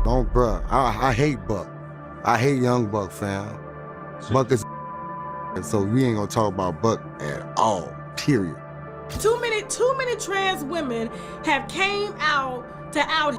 Don't, bruh. I hate Buck. I hate young Buck, fam. Buck is and so we ain't gonna talk about Buck at all, period. Too many trans women have came out to out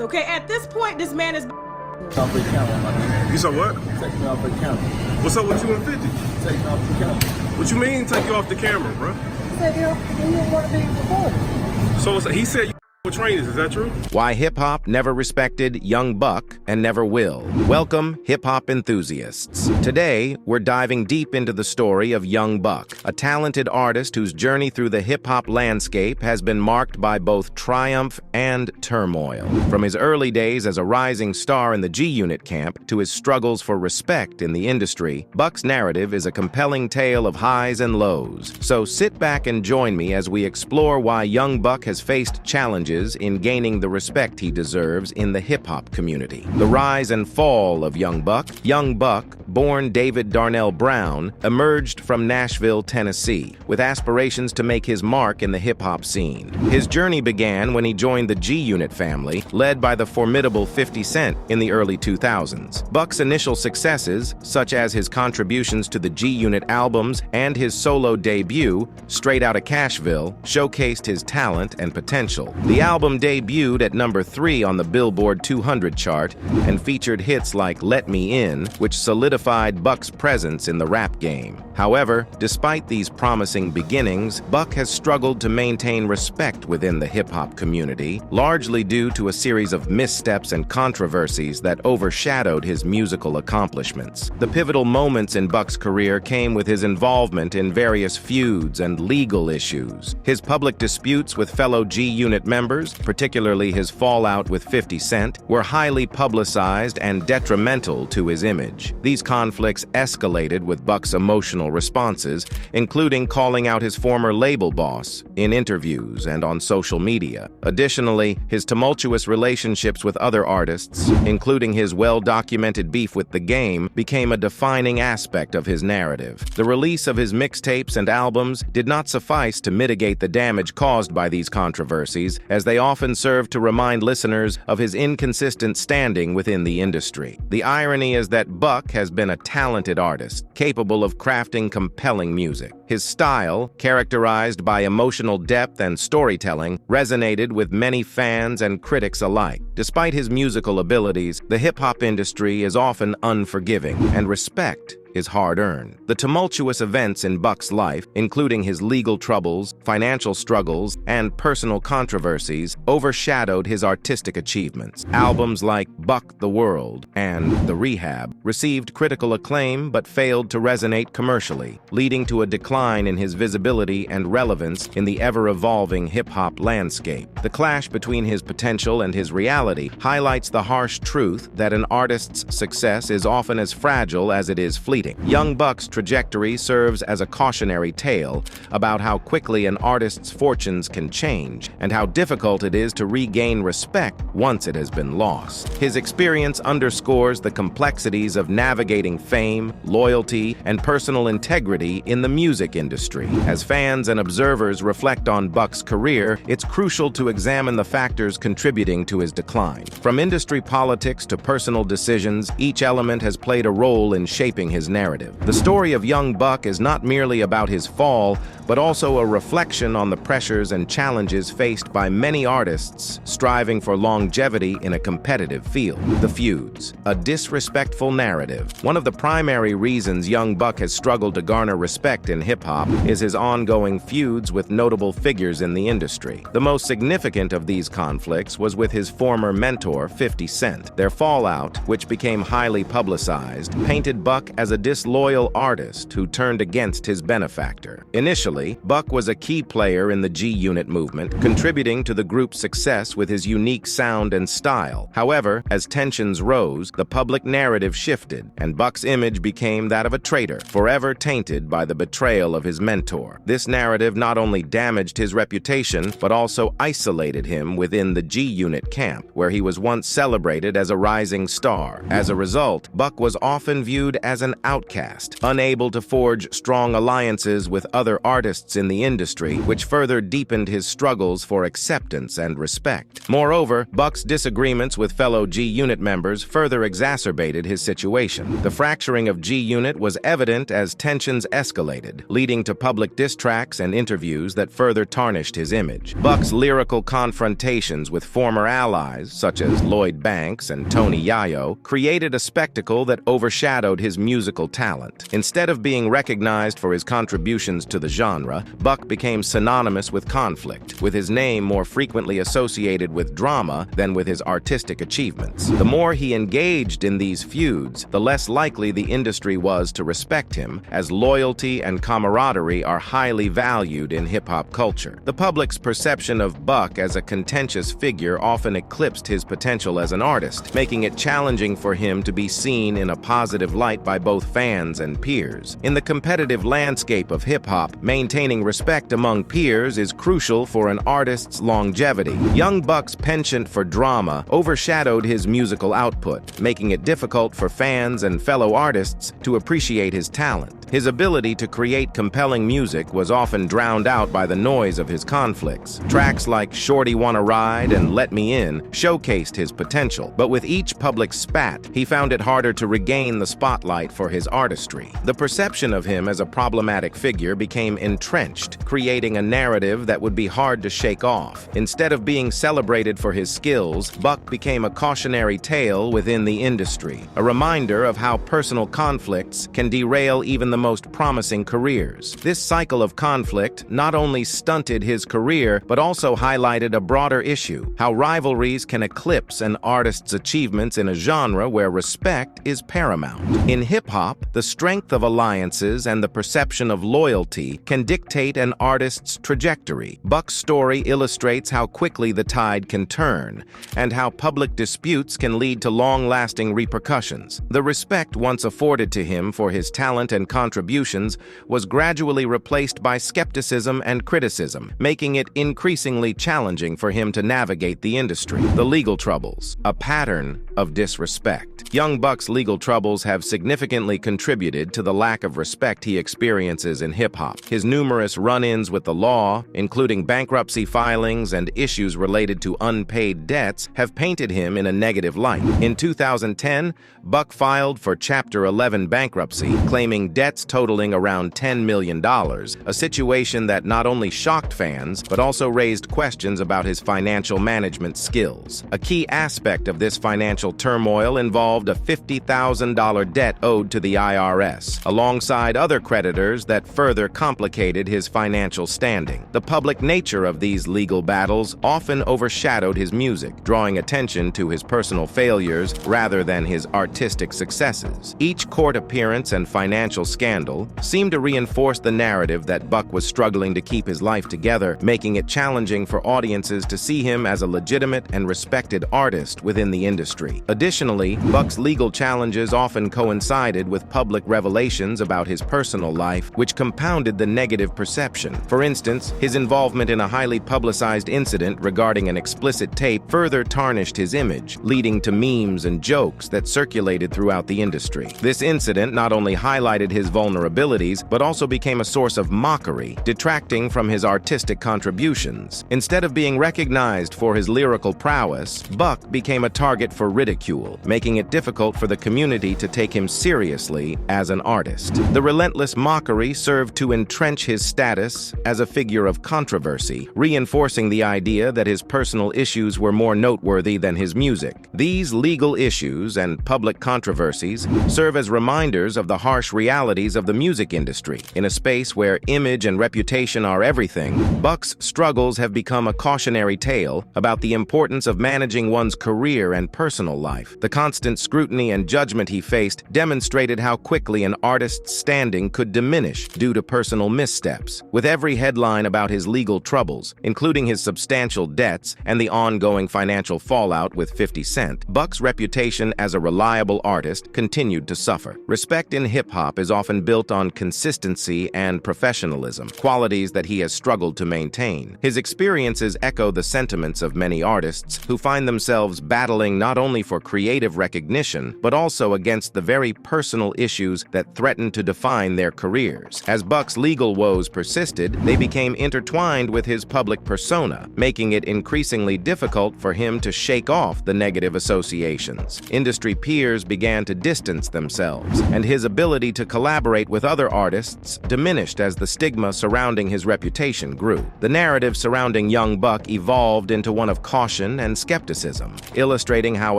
okay? At this point, this man is off the camera, my man. You said what? Take me off the camera. What's up with you and 50? Take me off the camera. What you mean take you off the camera, bro? He said he didn't want to be recorded. So he said you with trainers, is that true? Why hip-hop never respected young Buck and never will. Welcome, hip-hop enthusiasts. Today, we're diving deep into the story of young Buck, a talented artist whose journey through the hip-hop landscape has been marked by both triumph and turmoil. From his early days as a rising star in the G-Unit camp to his struggles for respect in the industry, Buck's narrative is a compelling tale of highs and lows. So sit back and join me as we explore why young Buck has faced challenges in gaining the respect he deserves in the hip-hop community. The rise and fall of Young Buck. Young Buck, born David Darnell Brown, emerged from Nashville, Tennessee, with aspirations to make his mark in the hip-hop scene. His journey began when he joined the G-Unit family, led by the formidable 50 Cent in the early 2000s. Buck's initial successes, such as his contributions to the G-Unit albums and his solo debut, Straight Outta Cashville, showcased his talent and potential. The album debuted at number 3 on the Billboard 200 chart and featured hits like Let Me In, which solidified Buck's presence in the rap game. However, despite these promising beginnings, Buck has struggled to maintain respect within the hip-hop community, largely due to a series of missteps and controversies that overshadowed his musical accomplishments. The pivotal moments in Buck's career came with his involvement in various feuds and legal issues. His public disputes with fellow G-Unit members, particularly his fallout with 50 Cent, were highly publicized and detrimental to his image. These conflicts escalated with Buck's emotional responses, including calling out his former label boss in interviews and on social media. Additionally, his tumultuous relationships with other artists, including his well-documented beef with The Game, became a defining aspect of his narrative. The release of his mixtapes and albums did not suffice to mitigate the damage caused by these controversies, as they often serve to remind listeners of his inconsistent standing within the industry. The irony is that Buck has been a talented artist, capable of crafting compelling music. His style, characterized by emotional depth and storytelling, resonated with many fans and critics alike. Despite his musical abilities, the hip-hop industry is often unforgiving, and respect is hard-earned. The tumultuous events in Buck's life, including his legal troubles, financial struggles, and personal controversies, overshadowed his artistic achievements. Albums like Buck the World and The Rehab received critical acclaim but failed to resonate commercially, leading to a decline in his visibility and relevance in the ever-evolving hip-hop landscape. The clash between his potential and his reality highlights the harsh truth that an artist's success is often as fragile as it is fleeting. Young Buck's trajectory serves as a cautionary tale about how quickly an artist's fortunes can change and how difficult it is to regain respect once it has been lost. His experience underscores the complexities of navigating fame, loyalty, and personal integrity in the music industry. As fans and observers reflect on Buck's career, it's crucial to examine the factors contributing to his decline. From industry politics to personal decisions, each element has played a role in shaping his narrative. The story of young Buck is not merely about his fall, but also a reflection on the pressures and challenges faced by many artists striving for longevity in a competitive field. The feuds, a disrespectful narrative. One of the primary reasons young Buck has struggled to garner respect in hip-hop is his ongoing feuds with notable figures in the industry. The most significant of these conflicts was with his former mentor, 50 Cent. Their fallout, which became highly publicized, painted Buck as a disloyal artist who turned against his benefactor. Initially, Buck was a key player in the G-Unit movement, contributing to the group's success with his unique sound and style. However, as tensions rose, the public narrative shifted, and Buck's image became that of a traitor, forever tainted by the betrayal of his mentor. This narrative not only damaged his reputation, but also isolated him within the G-Unit camp, where he was once celebrated as a rising star. As a result, Buck was often viewed as an outcast, unable to forge strong alliances with other artists artists in the industry, which further deepened his struggles for acceptance and respect. Moreover, Buck's disagreements with fellow G-Unit members further exacerbated his situation. The fracturing of G-Unit was evident as tensions escalated, leading to public diss tracks and interviews that further tarnished his image. Buck's lyrical confrontations with former allies, such as Lloyd Banks and Tony Yayo, created a spectacle that overshadowed his musical talent. Instead of being recognized for his contributions to the genre, Buck became synonymous with conflict, with his name more frequently associated with drama than with his artistic achievements. The more he engaged in these feuds, the less likely the industry was to respect him, as loyalty and camaraderie are highly valued in hip-hop culture. The public's perception of Buck as a contentious figure often eclipsed his potential as an artist, making it challenging for him to be seen in a positive light by both fans and peers. In the competitive landscape of hip-hop, maintaining respect among peers is crucial for an artist's longevity. Young Buck's penchant for drama overshadowed his musical output, making it difficult for fans and fellow artists to appreciate his talent. His ability to create compelling music was often drowned out by the noise of his conflicts. Tracks like Shorty Wanna Ride and Let Me In showcased his potential, but with each public spat, he found it harder to regain the spotlight for his artistry. The perception of him as a problematic figure became entrenched, creating a narrative that would be hard to shake off. Instead of being celebrated for his skills, Buck became a cautionary tale within the industry, a reminder of how personal conflicts can derail even the most promising careers. This cycle of conflict not only stunted his career, but also highlighted a broader issue: how rivalries can eclipse an artist's achievements in a genre where respect is paramount. In hip-hop, the strength of alliances and the perception of loyalty can dictate an artist's trajectory. Buck's story illustrates how quickly the tide can turn, and how public disputes can lead to long-lasting repercussions. The respect once afforded to him for his talent and contributions was gradually replaced by skepticism and criticism, making it increasingly challenging for him to navigate the industry. The legal troubles, a pattern of disrespect. Young Buck's legal troubles have significantly contributed to the lack of respect he experiences in hip-hop. His numerous run-ins with the law, including bankruptcy filings and issues related to unpaid debts, have painted him in a negative light. In 2010, Buck filed for Chapter 11 bankruptcy, claiming debts totaling around $10 million, a situation that not only shocked fans, but also raised questions about his financial management skills. A key aspect of this financial turmoil involved a $50,000 debt owed to the IRS, alongside other creditors that further complicated his financial standing. The public nature of these legal battles often overshadowed his music, drawing attention to his personal failures rather than his artistic successes. Each court appearance and financial scandal seemed to reinforce the narrative that Buck was struggling to keep his life together, making it challenging for audiences to see him as a legitimate and respected artist within the industry. Additionally, Buck's legal challenges often coincided with public revelations about his personal life, which compounded the negative perception. For instance, his involvement in a highly publicized incident regarding an explicit tape further tarnished his image, leading to memes and jokes that circulated throughout the industry. This incident not only highlighted his vulnerabilities, but also became a source of mockery, detracting from his artistic contributions. Instead of being recognized for his lyrical prowess, Buck became a target for ridicule, making it difficult for the community to take him seriously as an artist. The relentless mockery served to entrench his status as a figure of controversy, reinforcing the idea that his personal issues were more noteworthy than his music. These legal issues and public controversies serve as reminders of the harsh realities of the music industry. In a space where image and reputation are everything, Buck's struggles have become a cautionary tale about the importance of managing one's career and personal life. The constant scrutiny and judgment he faced demonstrated how quickly an artist's standing could diminish due to personal missteps. With every headline about his legal troubles, including his substantial debts and the ongoing financial fallout with 50 Cent, Buck's reputation as a reliable artist continued to suffer. Respect in hip-hop is often often built on consistency and professionalism, qualities that he has struggled to maintain. His experiences echo the sentiments of many artists who find themselves battling not only for creative recognition, but also against the very personal issues that threaten to define their careers. As Buck's legal woes persisted, they became intertwined with his public persona, making it increasingly difficult for him to shake off the negative associations. Industry peers began to distance themselves, and his ability to collaborate with other artists diminished as the stigma surrounding his reputation grew. The narrative surrounding young Buck evolved into one of caution and skepticism, illustrating how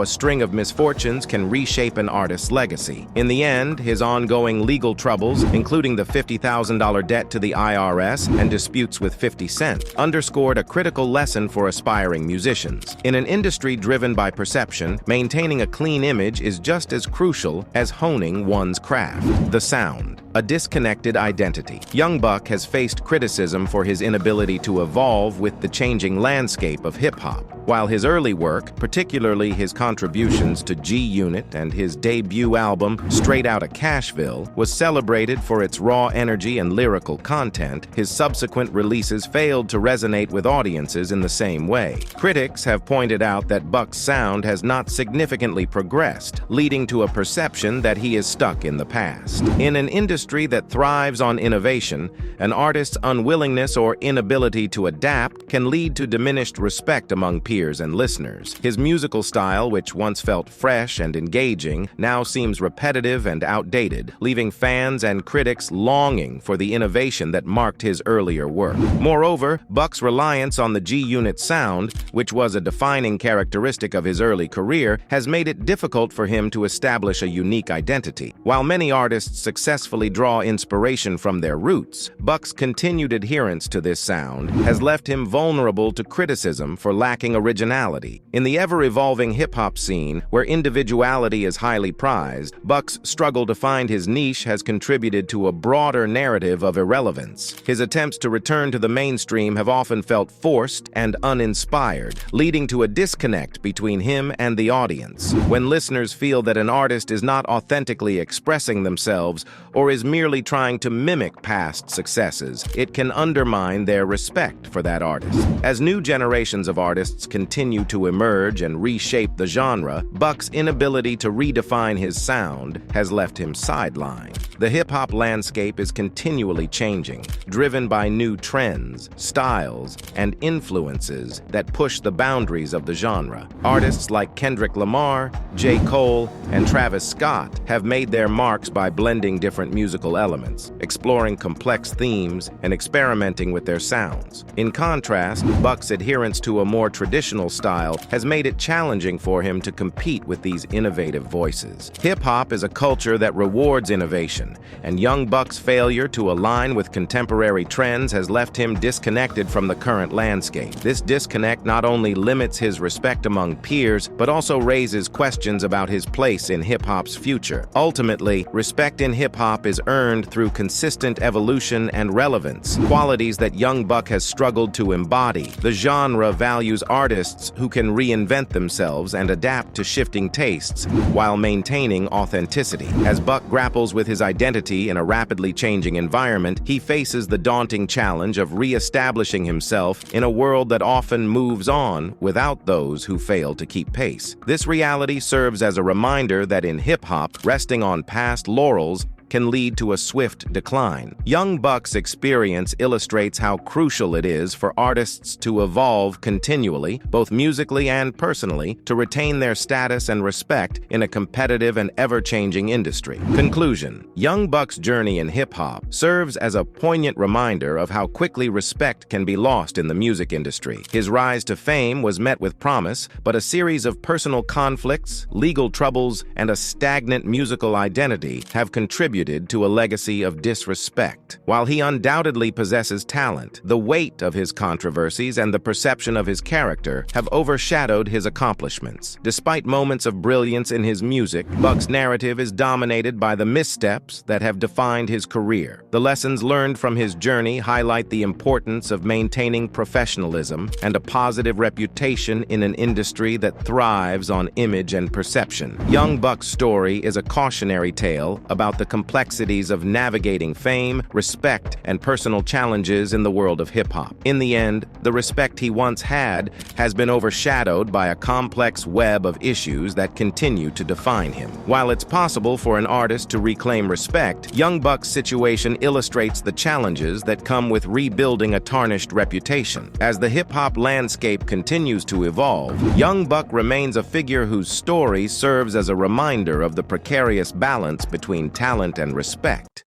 a string of misfortunes can reshape an artist's legacy. In the end, his ongoing legal troubles, including the $50,000 debt to the IRS and disputes with 50 Cent, underscored a critical lesson for aspiring musicians. In an industry driven by perception, maintaining a clean image is just as crucial as honing one's craft. The sound. A disconnected identity. Young Buck has faced criticism for his inability to evolve with the changing landscape of hip-hop. While his early work, particularly his contributions to G-Unit and his debut album, Straight Outta Cashville, was celebrated for its raw energy and lyrical content, his subsequent releases failed to resonate with audiences in the same way. Critics have pointed out that Buck's sound has not significantly progressed, leading to a perception that he is stuck in the past. In an industry that thrives on innovation, an artist's unwillingness or inability to adapt can lead to diminished respect among peers and listeners. His musical style, which once felt fresh and engaging, now seems repetitive and outdated, leaving fans and critics longing for the innovation that marked his earlier work. Moreover, Buck's reliance on the G-Unit sound, which was a defining characteristic of his early career, has made it difficult for him to establish a unique identity. While many artists successfully draw inspiration from their roots, Buck's continued adherence to this sound has left him vulnerable to criticism for lacking originality. In the ever-evolving hip-hop scene, where individuality is highly prized, Buck's struggle to find his niche has contributed to a broader narrative of irrelevance. His attempts to return to the mainstream have often felt forced and uninspired, leading to a disconnect between him and the audience. When listeners feel that an artist is not authentically expressing themselves or is merely trying to mimic past successes, it can undermine their respect for that artist. As new generations of artists continue to emerge and reshape the genre, Buck's inability to redefine his sound has left him sidelined. The hip-hop landscape is continually changing, driven by new trends, styles, and influences that push the boundaries of the genre. Artists like Kendrick Lamar, J. Cole, and Travis Scott have made their marks by blending different musical elements, exploring complex themes, and experimenting with their sounds. In contrast, Buck's adherence to a more traditional style has made it challenging for him to compete with these innovative voices. Hip-hop is a culture that rewards innovation, and young Buck's failure to align with contemporary trends has left him disconnected from the current landscape. This disconnect not only limits his respect among peers, but also raises questions about his place in hip-hop's future. Ultimately, respect in hip-hop is earned through consistent evolution and relevance, qualities that young Buck has struggled to embody. The genre values artists who can reinvent themselves and adapt to shifting tastes while maintaining authenticity. As Buck grapples with his identity in a rapidly changing environment, he faces the daunting challenge of re-establishing himself in a world that often moves on without those who fail to keep pace. This reality serves as a reminder that in hip-hop, resting on past laurels can lead to a swift decline. Young Buck's experience illustrates how crucial it is for artists to evolve continually, both musically and personally, to retain their status and respect in a competitive and ever-changing industry. Conclusion: Young Buck's journey in hip-hop serves as a poignant reminder of how quickly respect can be lost in the music industry. His rise to fame was met with promise, but a series of personal conflicts, legal troubles, and a stagnant musical identity have contributed to a legacy of disrespect. While he undoubtedly possesses talent, the weight of his controversies and the perception of his character have overshadowed his accomplishments. Despite moments of brilliance in his music, Buck's narrative is dominated by the missteps that have defined his career. The lessons learned from his journey highlight the importance of maintaining professionalism and a positive reputation in an industry that thrives on image and perception. Young Buck's story is a cautionary tale about the complexities of navigating fame, respect, and personal challenges in the world of hip-hop. In the end, the respect he once had has been overshadowed by a complex web of issues that continue to define him. While it's possible for an artist to reclaim respect, Young Buck's situation illustrates the challenges that come with rebuilding a tarnished reputation. As the hip-hop landscape continues to evolve, Young Buck remains a figure whose story serves as a reminder of the precarious balance between talent and respect.